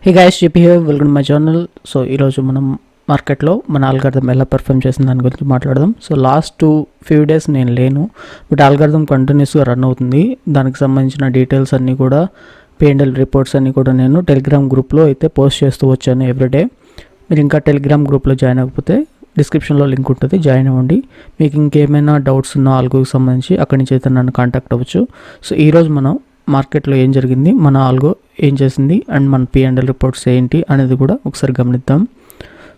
Hey guys, చెప్పి here, welcome to my channel. So ఈరోజు మనం మార్కెట్లో మన ఆల్గారిథం ఎలా పెర్ఫామ్ చేసిన దాని గురించి మాట్లాడదాం. సో లాస్ట్ ఫ్యూ డేస్ నేను లేను, బట్ ఆల్గారిథం కంటిన్యూస్గా రన్ అవుతుంది. దానికి సంబంధించిన డీటెయిల్స్ అన్నీ కూడా, P&L రిపోర్ట్స్ అన్నీ కూడా నేను టెలిగ్రామ్ గ్రూప్లో అయితే పోస్ట్ చేస్తూ వచ్చాను ఎవ్రీడే. మీరు ఇంకా టెలిగ్రామ్ గ్రూప్లో జాయిన్ అవ్వకపోతే డిస్క్రిప్షన్లో లింక్ ఉంటుంది, జాయిన్ అవ్వండి. మీకు ఇంకేమైనా డౌట్స్ ఉన్నా ఆల్గోకి సంబంధించి అక్కడి నుంచి అయితే నన్ను కాంటాక్ట్ అవ్వచ్చు. సో ఈరోజు మనం మార్కెట్లో ఏం జరిగింది, మన ఆల్గో ఏం చేసింది, అండ్ మన P&L రిపోర్ట్స్ ఏంటి అనేది కూడా ఒకసారి గమనిద్దాం.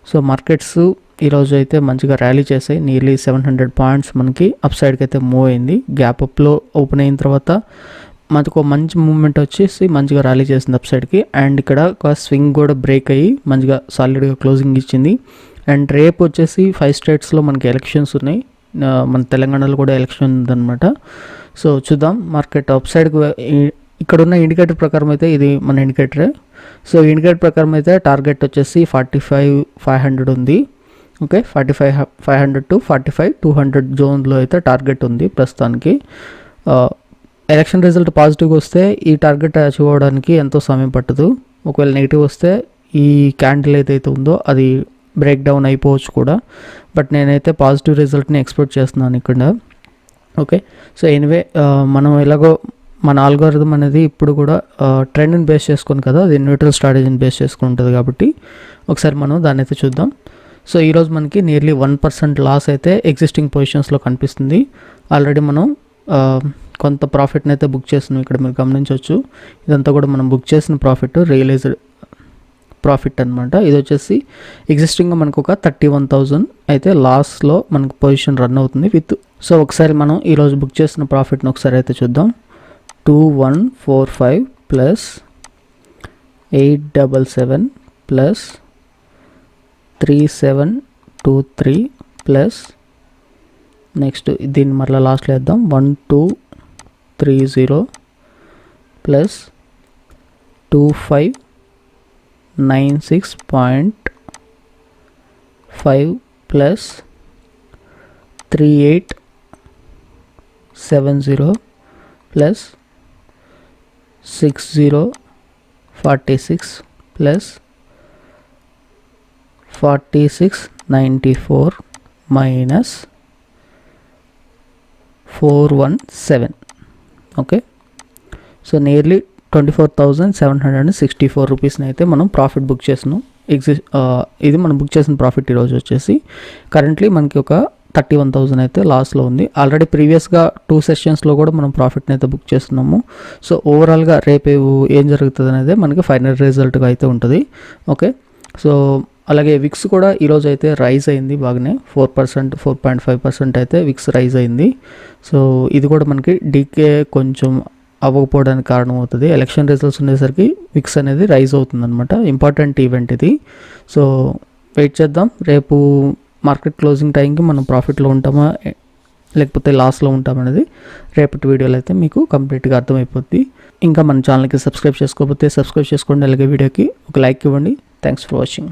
సో మార్కెట్స్ ఈరోజు అయితే మంచిగా ర్యాలీ చేసాయి. నియర్లీ 700 పాయింట్స్ మనకి అప్ సైడ్కి అయితే మూవ్ అయింది. గ్యాప్ అప్లో ఓపెన్ అయిన తర్వాత మనకు మంచి మూవ్మెంట్ వచ్చేసి మంచిగా ర్యాలీ చేసింది అప్ సైడ్కి. అండ్ ఇక్కడ ఒక స్వింగ్ కూడా బ్రేక్ అయ్యి మంచిగా సాలిడ్గా క్లోజింగ్ ఇచ్చింది. అండ్ రేపు వచ్చేసి 5 స్టేట్స్లో మనకి ఎలక్షన్స్ ఉన్నాయి. మన తెలంగాణలో కూడా ఎలక్షన్ ఉందన్నమాట. సో చూద్దాం మార్కెట్ అప్ సైడ్కి. ఇక్కడ ఉన్న ఇండికేటర్ ప్రకారం అయితే ఇది మన ఇండికేటరే. సో ఇండికేటర్ ప్రకారం అయితే టార్గెట్ వచ్చేసి 45,500 ఉంది. ఓకే, 45,500 టు 45,200 జోన్లో అయితే టార్గెట్ ఉంది ప్రస్తుతానికి. ఎలక్షన్ రిజల్ట్ పాజిటివ్గా వస్తే ఈ టార్గెట్ అచీవ్ అవ్వడానికి ఎంతో సమయం పట్టదు. ఒకవేళ నెగిటివ్ వస్తే ఈ క్యాండిల్ ఏదైతే ఉందో అది బ్రేక్ డౌన్ అయిపోవచ్చు కూడా. బట్ నేనైతే పాజిటివ్ రిజల్ట్ని ఎక్స్పెక్ట్ చేస్తున్నాను ఇక్కడ. ఓకే, సో ఎనీవే మనం ఎలాగో మన ఆల్గోరిథం అనేది ఇప్పుడు కూడా ట్రెండ్ని బేస్ చేసుకొని కదా, అది న్యూట్రల్ స్ట్రాటజీని బేస్ చేసుకుని ఉంటుంది కాబట్టి ఒకసారి మనం దాన్ని అయితే చూద్దాం. సో ఈరోజు మనకి నియర్లీ 1% లాస్ అయితే ఎగ్జిస్టింగ్ పొజిషన్స్లో కనిపిస్తుంది. ఆల్రెడీ మనం కొంత ప్రాఫిట్ని అయితే బుక్ చేస్తున్నాం, ఇక్కడ మీరు గమనించవచ్చు. ఇదంతా కూడా మనం బుక్ చేసిన ప్రాఫిట్, రియలైజ్డ్ ప్రాఫిట్ అనమాట. ఇది వచ్చేసి ఎగ్జిస్టింగ్గా మనకు ఒక 31,000 అయితే లాస్లో మనకు పొజిషన్ రన్ అవుతుంది విత్. సో ఒకసారి మనం ఈరోజు బుక్ చేసిన ప్రాఫిట్ని ఒకసారి అయితే చూద్దాం. 2145 ప్లస్ 877 ప్లస్ 3723 ప్లస్ నెక్స్ట్ దీన్ని మరలా లాస్ట్లో వేద్దాం. 1230 plus 2596.5 plus 3870 plus 6046 plus 4694 minus 417. Okay, so nearly 24,764 రూపీస్ని అయితే మనం ప్రాఫిట్ బుక్ చేసినాం. ఇది మనం బుక్ చేసిన ప్రాఫిట్ ఈరోజు వచ్చేసి కరెంట్లీ మనకి ఒక 31,000 అయితే లాస్లో ఉంది. ఆల్రెడీ ప్రీవియస్గా 2 సెషన్స్లో కూడా మనం ప్రాఫిట్ని అయితే బుక్ చేస్తున్నాము. సో ఓవరాల్గా రేపు ఏం జరుగుతుంది అనేది మనకి ఫైనల్ రిజల్ట్గా అయితే ఉంటుంది. ఓకే, సో అలాగే విక్స్ కూడా ఈరోజు అయితే రైజ్ అయింది బాగానే, 4%, 4.5% అయితే విక్స్ రైజ్ అయింది. సో ఇది కూడా మనకి డీకే కొంచెం అవ్వకపోవడానికి కారణం అవుతుంది. ఎలక్షన్ రిజల్ట్స్ ఉండేసరికి విక్స్ అనేది రైజ్ అవుతుంది అనమాట. ఇంపార్టెంట్ ఈవెంట్ ఇది. సో వెయిట్ చేద్దాం, రేపు మార్కెట్ క్లోజింగ్ టైంకి మనం ప్రాఫిట్లో ఉంటామా లేకపోతే లాస్లో ఉంటామనేది రేపటి వీడియోలో అయితే మీకు కంప్లీట్గా అర్థమైపోద్ది. ఇంకా మన ఛానల్కి సబ్స్క్రైబ్ చేసుకోకపోతే సబ్స్క్రైబ్ చేసుకోండి. అలాగే వీడియోకి ఒక లైక్ ఇవ్వండి. Thanks for watching.